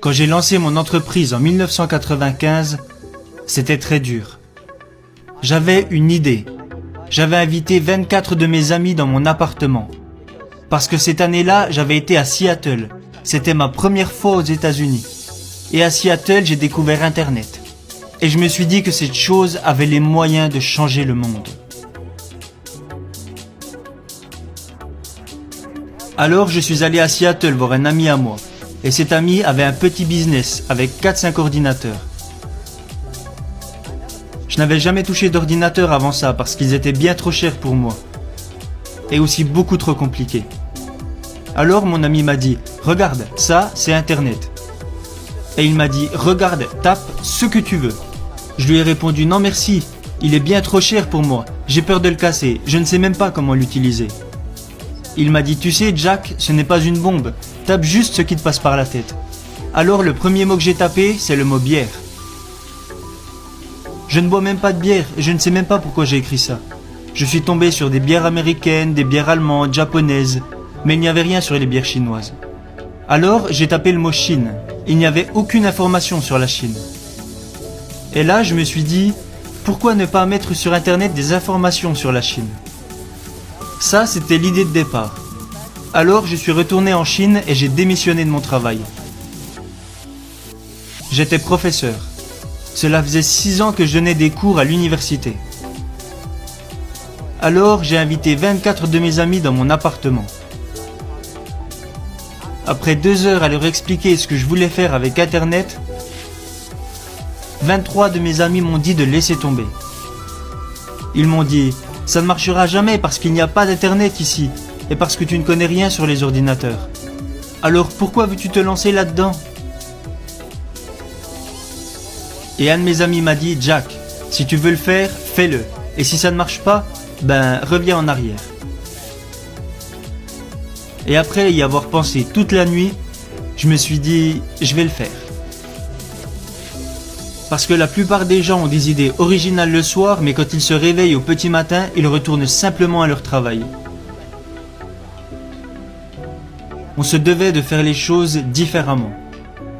Quand j'ai lancé mon entreprise en 1995, c'était très dur. J'avais une idée. J'avais invité 24 de mes amis dans mon appartement. Parce que cette année-là, j'avais été à Seattle. C'était ma première fois aux États-Unis. Et à Seattle, j'ai découvert Internet. Et je me suis dit que cette chose avait les moyens de changer le monde. Alors, je suis allé à Seattle voir un ami à moi. Et cet ami avait un petit business avec 4-5 ordinateurs. Je n'avais jamais touché d'ordinateur avant ça parce qu'ils étaient bien trop chers pour moi. Et aussi beaucoup trop compliqués. Alors mon ami m'a dit « Regarde, ça c'est Internet ». Et il m'a dit « Regarde, tape ce que tu veux ». Je lui ai répondu « Non merci, il est bien trop cher pour moi, j'ai peur de le casser, je ne sais même pas comment l'utiliser ». Il m'a dit « Tu sais Jack, ce n'est pas une bombe, tape juste ce qui te passe par la tête ». Alors le premier mot que j'ai tapé, c'est le mot bière. Je ne bois même pas de bière et je ne sais même pas pourquoi j'ai écrit ça. Je suis tombé sur des bières américaines, des bières allemandes, japonaises, mais il n'y avait rien sur les bières chinoises. Alors j'ai tapé le mot Chine. Il n'y avait aucune information sur la Chine. Et là je me suis dit, pourquoi ne pas mettre sur internet des informations sur la Chine? Ça c'était l'idée de départ. Alors je suis retourné en Chine et j'ai démissionné de mon travail. J'étais professeur. Cela faisait 6 ans que je donnais des cours à l'université. Alors j'ai invité 24 de mes amis dans mon appartement. Après 2 heures à leur expliquer ce que je voulais faire avec Internet, 23 de mes amis m'ont dit de laisser tomber. Ils m'ont dit « Ça ne marchera jamais parce qu'il n'y a pas d'Internet ici et parce que tu ne connais rien sur les ordinateurs. Alors pourquoi veux-tu te lancer là-dedans ?» Et un de mes amis m'a dit « Jack, si tu veux le faire, fais-le. Et si ça ne marche pas, ben reviens en arrière. » Et après y avoir pensé toute la nuit, je me suis dit « Je vais le faire. » Parce que la plupart des gens ont des idées originales le soir, mais quand ils se réveillent au petit matin, ils retournent simplement à leur travail. On se devait de faire les choses différemment.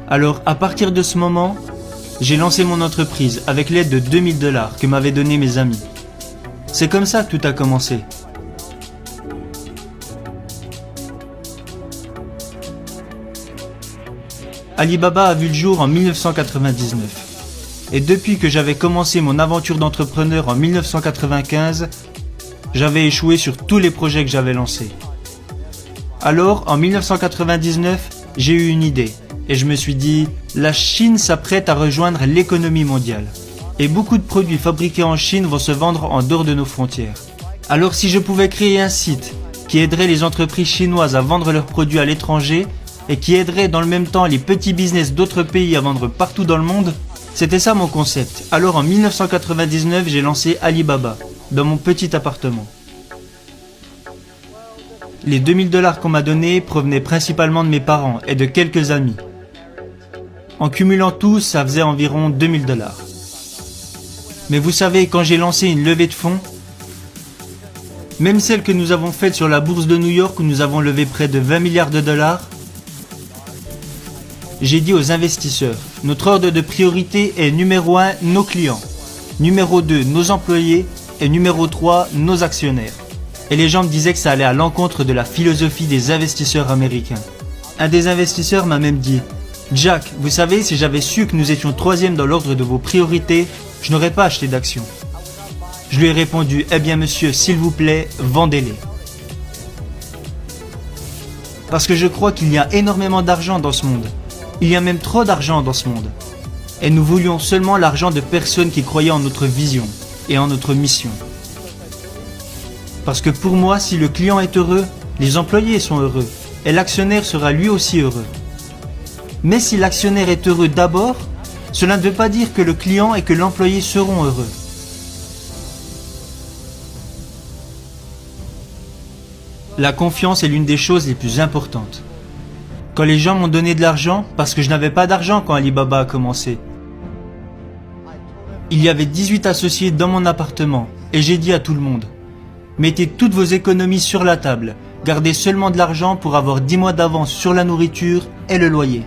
Alors à partir de ce moment, j'ai lancé mon entreprise avec l'aide de 2000 $ que m'avaient donné mes amis. C'est comme ça que tout a commencé. Alibaba a vu le jour en 1999. Et depuis que j'avais commencé mon aventure d'entrepreneur en 1995, j'avais échoué sur tous les projets que j'avais lancés. Alors, en 1999, j'ai eu une idée. Et je me suis dit, la Chine s'apprête à rejoindre l'économie mondiale. Et beaucoup de produits fabriqués en Chine vont se vendre en dehors de nos frontières. Alors si je pouvais créer un site qui aiderait les entreprises chinoises à vendre leurs produits à l'étranger et qui aiderait dans le même temps les petits business d'autres pays à vendre partout dans le monde, c'était ça mon concept. Alors en 1999, j'ai lancé Alibaba, dans mon petit appartement. Les 2000 $ qu'on m'a donnés provenaient principalement de mes parents et de quelques amis. En cumulant tout, ça faisait environ 2000 $. Mais vous savez, quand j'ai lancé une levée de fonds, même celle que nous avons faite sur la bourse de New York où nous avons levé près de 20 milliards de $, j'ai dit aux investisseurs, notre ordre de priorité est numéro 1, nos clients, numéro 2, nos employés et numéro 3, nos actionnaires. Et les gens me disaient que ça allait à l'encontre de la philosophie des investisseurs américains. Un des investisseurs m'a même dit « Jack, vous savez, si j'avais su que nous étions 3e dans l'ordre de vos priorités, je n'aurais pas acheté d'actions. » Je lui ai répondu « Eh bien monsieur, s'il vous plaît, vendez-les. » Parce que je crois qu'il y a énormément d'argent dans ce monde. Il y a même trop d'argent dans ce monde. Et nous voulions seulement l'argent de personnes qui croyaient en notre vision et en notre mission. Parce que pour moi, si le client est heureux, les employés sont heureux et l'actionnaire sera lui aussi heureux. Mais si l'actionnaire est heureux d'abord, cela ne veut pas dire que le client et que l'employé seront heureux. La confiance est l'une des choses les plus importantes. Quand les gens m'ont donné de l'argent, parce que je n'avais pas d'argent quand Alibaba a commencé, il y avait 18 associés dans mon appartement et j'ai dit à tout le monde « Mettez toutes vos économies sur la table, gardez seulement de l'argent pour avoir 10 mois d'avance sur la nourriture et le loyer. »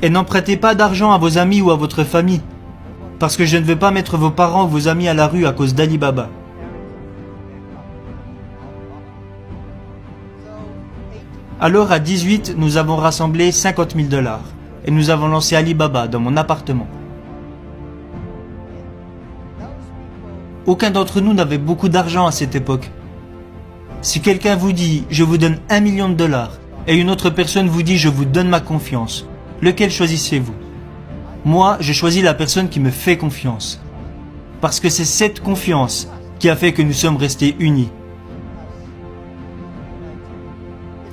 Et n'empruntez pas d'argent à vos amis ou à votre famille, parce que je ne veux pas mettre vos parents ou vos amis à la rue à cause d'Ali Baba. Alors à 18, nous avons rassemblé 50 000 $, et nous avons lancé Ali Baba dans mon appartement. Aucun d'entre nous n'avait beaucoup d'argent à cette époque. Si quelqu'un vous dit « je vous donne 1 million de $» et une autre personne vous dit « je vous donne ma confiance », lequel choisissez-vous? Moi, je choisis la personne qui me fait confiance. Parce que c'est cette confiance qui a fait que nous sommes restés unis.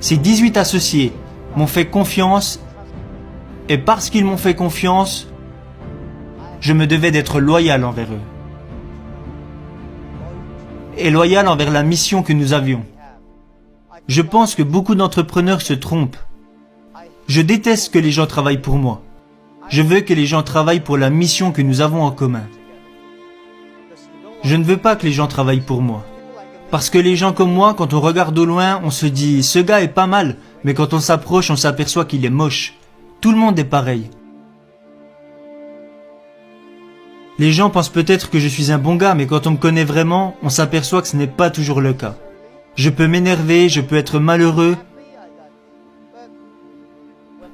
Ces 18 associés m'ont fait confiance, et parce qu'ils m'ont fait confiance, je me devais d'être loyal envers eux. Et loyal envers la mission que nous avions. Je pense que beaucoup d'entrepreneurs se trompent. Je déteste que les gens travaillent pour moi. Je veux que les gens travaillent pour la mission que nous avons en commun. Je ne veux pas que les gens travaillent pour moi. Parce que les gens comme moi, quand on regarde au loin, on se dit « ce gars est pas mal », mais quand on s'approche, on s'aperçoit qu'il est moche. Tout le monde est pareil. Les gens pensent peut-être que je suis un bon gars, mais quand on me connaît vraiment, on s'aperçoit que ce n'est pas toujours le cas. Je peux m'énerver, je peux être malheureux,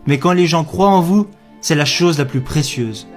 mais quand les gens croient en vous, c'est la chose la plus précieuse.